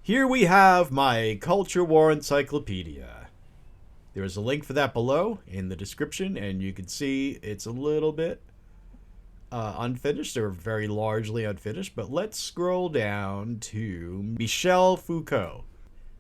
Here we have my Culture War Encyclopedia. There is a link for that below in the description, and you can see it's a little bit unfinished, or very largely unfinished, but let's scroll down to Michel Foucault.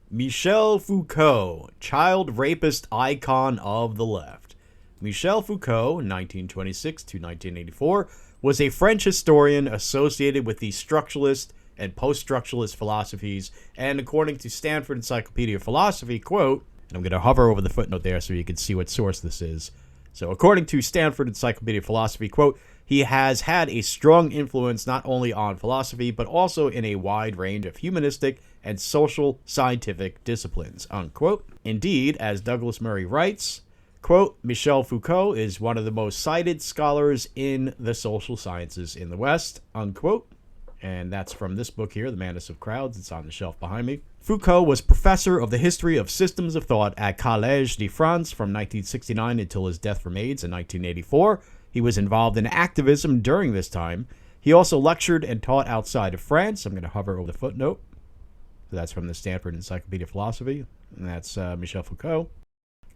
Michel Foucault, child rapist icon of the left. Michel Foucault, 1926 to 1984, was a French historian associated with the structuralist and post-structuralist philosophies, and according to Stanford Encyclopedia of Philosophy, quote, and I'm going to hover over the footnote there so you can see what source this is. So according to Stanford Encyclopedia of Philosophy, quote, he has had a strong influence not only on philosophy, but also in a wide range of humanistic and social scientific disciplines, unquote. Indeed, as Douglas Murray writes, quote, Michel Foucault is one of the most cited scholars in the social sciences in the West, unquote. And that's from this book here, The Madness of Crowds. It's on the shelf behind me. Foucault was professor of the history of systems of thought at Collège de France from 1969 until his death from AIDS in 1984. He was involved in activism during this time. He also lectured and taught outside of France. I'm going to hover over the footnote. So that's from the Stanford Encyclopedia of Philosophy. And that's Michel Foucault.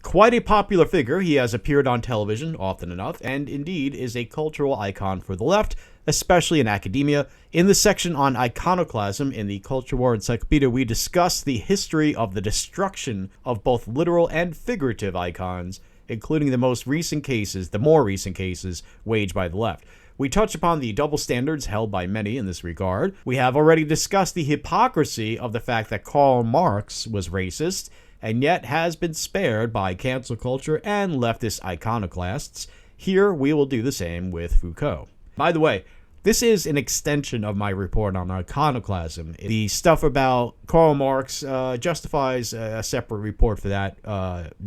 Quite a popular figure, he has appeared on television often enough, and indeed is a cultural icon for the left, especially in academia. In the section on iconoclasm in the Culture War Encyclopedia, we discuss the history of the destruction of both literal and figurative icons, including the more recent cases waged by the left. We touch upon the double standards held by many in this regard. We have already discussed the hypocrisy of the fact that Karl Marx was racist, and yet has been spared by cancel culture and leftist iconoclasts. Here, we will do the same with Foucault. By the way, this is an extension of my report on iconoclasm. The stuff about Karl Marx justifies a separate report for that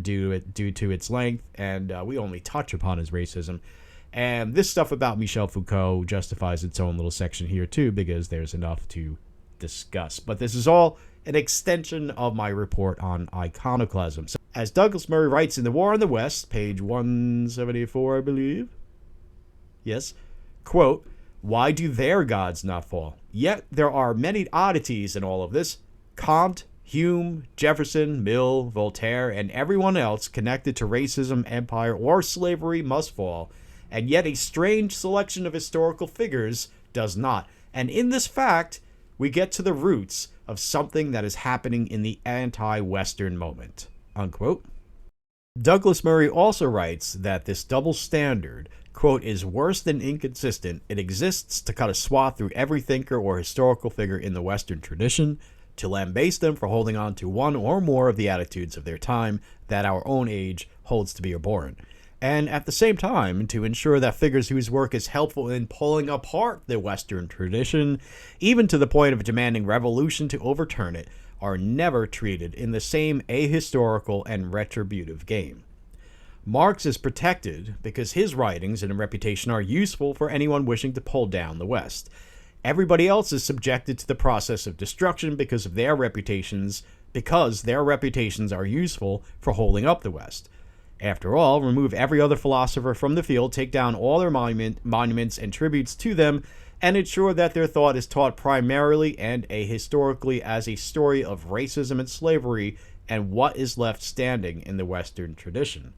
due to its length, and we only touch upon his racism. And this stuff about Michel Foucault justifies its own little section here too, because there's enough to discuss. But this is all an extension of my report on iconoclasm. So, as Douglas Murray writes in The War in the West, page 174, I believe. Yes. Quote, why do their gods not fall? Yet there are many oddities in all of this. Kant, Hume, Jefferson, Mill, Voltaire, and everyone else connected to racism, empire, or slavery must fall. And yet a strange selection of historical figures does not. And in this fact, we get to the roots of something that is happening in the anti-Western moment, unquote. Douglas Murray also writes that this double standard, quote, is worse than inconsistent. It exists to cut a swath through every thinker or historical figure in the Western tradition, to lambaste them for holding on to one or more of the attitudes of their time that our own age holds to be abhorrent. And at the same time, to ensure that figures whose work is helpful in pulling apart the Western tradition, even to the point of demanding revolution to overturn it, are never treated in the same ahistorical and retributive game. Marx is protected because his writings and reputation are useful for anyone wishing to pull down the West. Everybody else is subjected to the process of destruction because their reputations are useful for holding up the West. After all, remove every other philosopher from the field, take down all their monuments and tributes to them, and ensure that their thought is taught primarily and ahistorically as a story of racism and slavery and what is left standing in the Western tradition.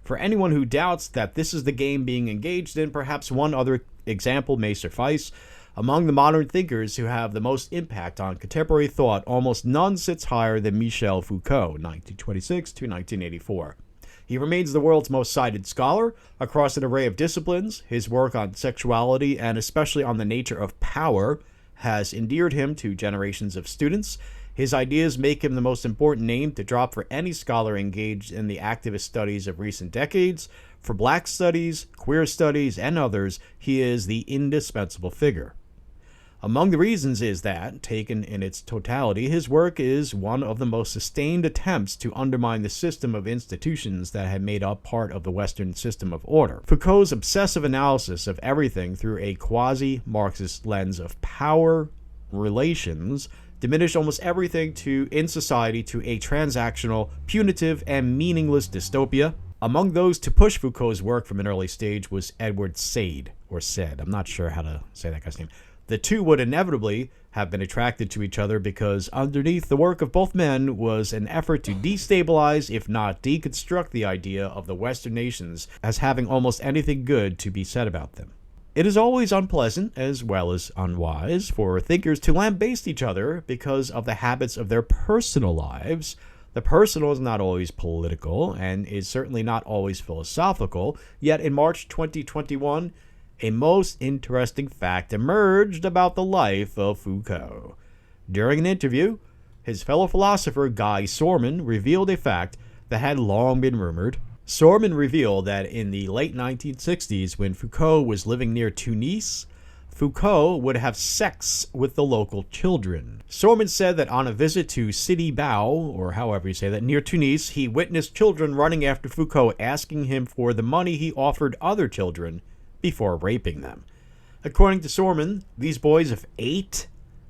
For anyone who doubts that this is the game being engaged in, perhaps one other example may suffice. Among the modern thinkers who have the most impact on contemporary thought, almost none sits higher than Michel Foucault, 1926 to 1984. He remains the world's most cited scholar across an array of disciplines. His work on sexuality and especially on the nature of power has endeared him to generations of students. His ideas make him the most important name to drop for any scholar engaged in the activist studies of recent decades. For Black studies, queer studies, and others, he is the indispensable figure. Among the reasons is that, taken in its totality, his work is one of the most sustained attempts to undermine the system of institutions that have made up part of the Western system of order. Foucault's obsessive analysis of everything through a quasi-Marxist lens of power relations diminished almost everything in society to a transactional, punitive, and meaningless dystopia. Among those to push Foucault's work from an early stage was Edward Said, or Said. I'm not sure how to say that guy's name. The two would inevitably have been attracted to each other because underneath the work of both men was an effort to destabilize, if not deconstruct, the idea of the Western nations as having almost anything good to be said about them. It is always unpleasant, as well as unwise, for thinkers to lambaste each other because of the habits of their personal lives. The personal is not always political, and is certainly not always philosophical, yet in March 2021, a most interesting fact emerged about the life of Foucault. During an interview, his fellow philosopher Guy Sorman revealed a fact that had long been rumored. Sorman revealed that in the late 1960s, when Foucault was living near Tunis, Foucault would have sex with the local children. Sorman said that on a visit to Sidi Bou, or however you say that, near Tunis, he witnessed children running after Foucault, asking him for the money he offered other children before raping them. According to Sorman, these boys of 8,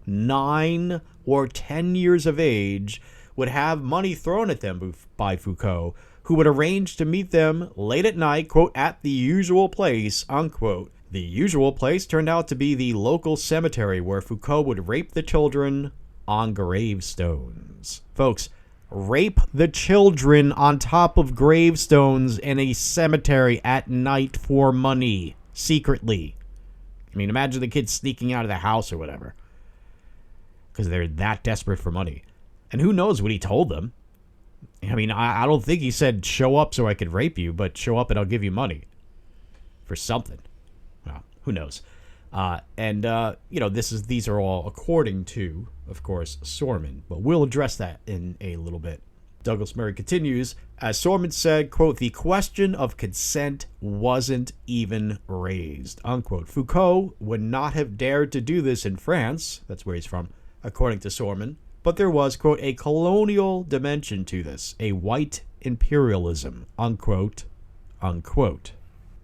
9, or 10 years of age would have money thrown at them by Foucault, who would arrange to meet them late at night, quote, at the usual place, unquote. The usual place turned out to be the local cemetery where Foucault would rape the children on gravestones. Folks, rape the children on top of gravestones in a cemetery at night for money, secretly. I mean, imagine the kids sneaking out of the house or whatever, because they're that desperate for money. And who knows what he told them. I mean, I don't think he said, show up so I could rape you, but show up and I'll give you money for something. Well, who knows? These are all according to, of course, Sorman, but we'll address that in a little bit. Douglas Murray continues, as Sorman said, quote, the question of consent wasn't even raised, unquote. Foucault would not have dared to do this in France, that's where he's from, according to Sorman, but there was, quote, a colonial dimension to this, a white imperialism, unquote, unquote.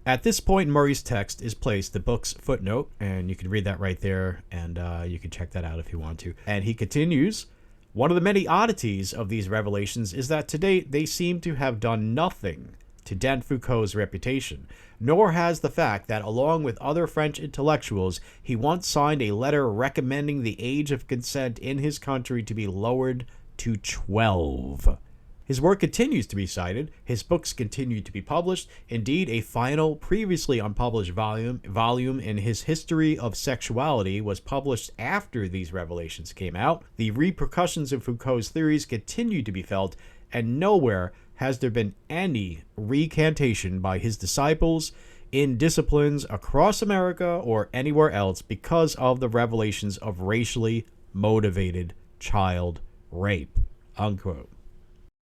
At this point in Murray's text is placed the book's footnote, and you can read that right there, and you can check that out if you want to. And he continues, one of the many oddities of these revelations is that to date they seem to have done nothing to dent Foucault's reputation, nor has the fact that, along with other French intellectuals, he once signed a letter recommending the age of consent in his country to be lowered to 12. His work continues to be cited, his books continue to be published. Indeed, a final, previously unpublished volume in his History of Sexuality was published after these revelations came out. The repercussions of Foucault's theories continue to be felt, and nowhere has there been any recantation by his disciples in disciplines across America or anywhere else because of the revelations of racially motivated child rape, unquote.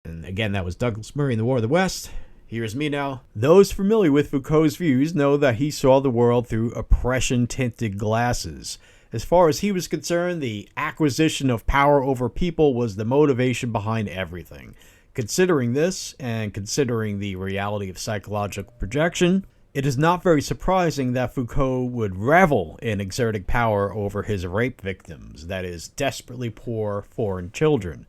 And again, that was Douglas Murray in The War of the West. Here's me now. Those familiar with Foucault's views know that he saw the world through oppression-tinted glasses. As far as he was concerned, the acquisition of power over people was the motivation behind everything. Considering this, and considering the reality of psychological projection, it is not very surprising that Foucault would revel in exerting power over his rape victims, that is, desperately poor foreign children.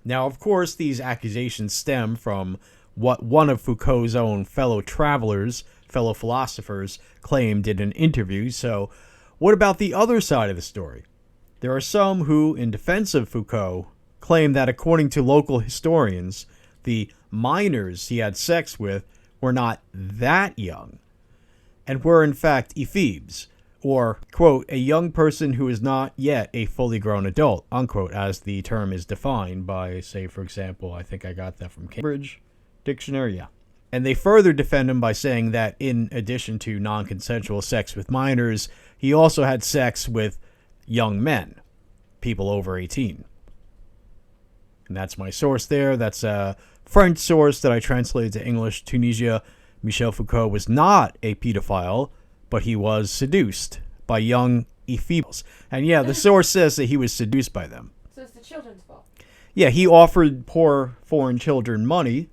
Now, of course, these accusations stem from what one of Foucault's own fellow travelers, fellow philosophers, claimed in an interview. So, what about the other side of the story? There are some who, in defense of Foucault, claim that according to local historians, the minors he had sex with were not that young, and were in fact ephebes, or, quote, a young person who is not yet a fully grown adult, unquote, as the term is defined by, say, for example, I think I got that from Cambridge Dictionary, yeah. And they further defend him by saying that in addition to non-consensual sex with minors, he also had sex with young men, people over 18. And that's my source there. That's a French source that I translated to English. Tunisia, Michel Foucault was not a pedophile, but he was seduced by young ephebes. And yeah, the source says that he was seduced by them. So it's the children's fault. Yeah, he offered poor foreign children money,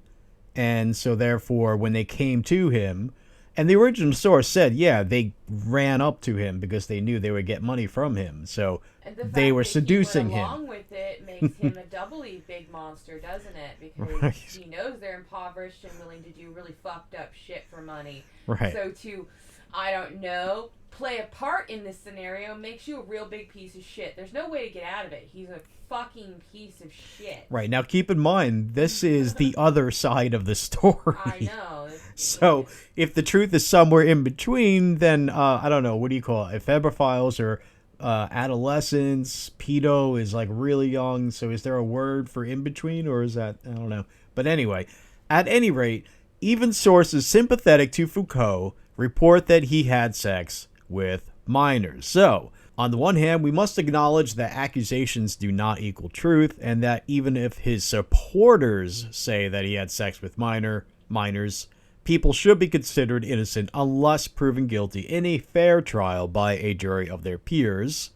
and so therefore when they came to him, and the original source said, yeah, they ran up to him because they knew they would get money from him. So they were seducing him. Along with it makes him a doubly big monster, doesn't it? Because right. He knows they're impoverished and willing to do really fucked up shit for money. Right. So to I don't know, play a part in this scenario makes you a real big piece of shit. There's no way to get out of it. He's a fucking piece of shit. Right. Now, keep in mind, this is the other side of the story. I know. So, if the truth is somewhere in between, then, I don't know, what do you call it? Ephebophiles or adolescents, pedo is like really young. So, is there a word for in between, or is that, I don't know. But anyway, at any rate, even sources sympathetic to Foucault report that he had sex with minors. So, on the one hand, we must acknowledge that accusations do not equal truth, and that even if his supporters say that he had sex with minors, people should be considered innocent unless proven guilty in a fair trial by a jury of their peers.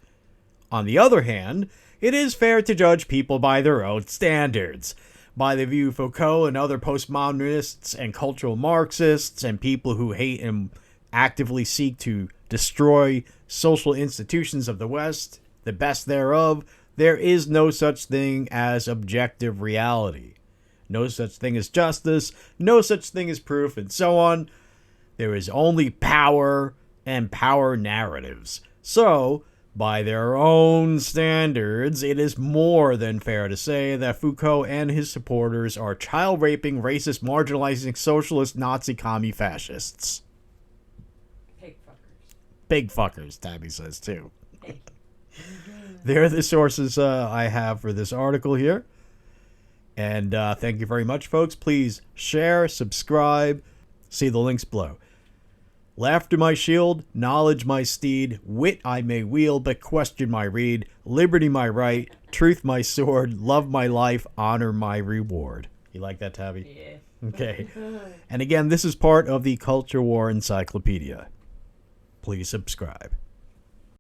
On the other hand, it is fair to judge people by their own standards. By the view Foucault and other postmodernists and cultural Marxists and people who hate and actively seek to destroy social institutions of the West, the best thereof, there is no such thing as objective reality. No such thing as justice, no such thing as proof, and so on. There is only power and power narratives. So, by their own standards, it is more than fair to say that Foucault and his supporters are child-raping, racist, marginalizing, socialist, Nazi, commie fascists. Big fuckers, Tabby says, too. They're the sources I have for this article here. And thank you very much, folks. Please share, subscribe, see the links below. Laughter my shield, knowledge my steed, wit I may wield, but question my reed, liberty my right, truth my sword, love my life, honor my reward. You like that, Tabby? Yeah. Okay. And again, this is part of the Culture War Encyclopedia. Please subscribe.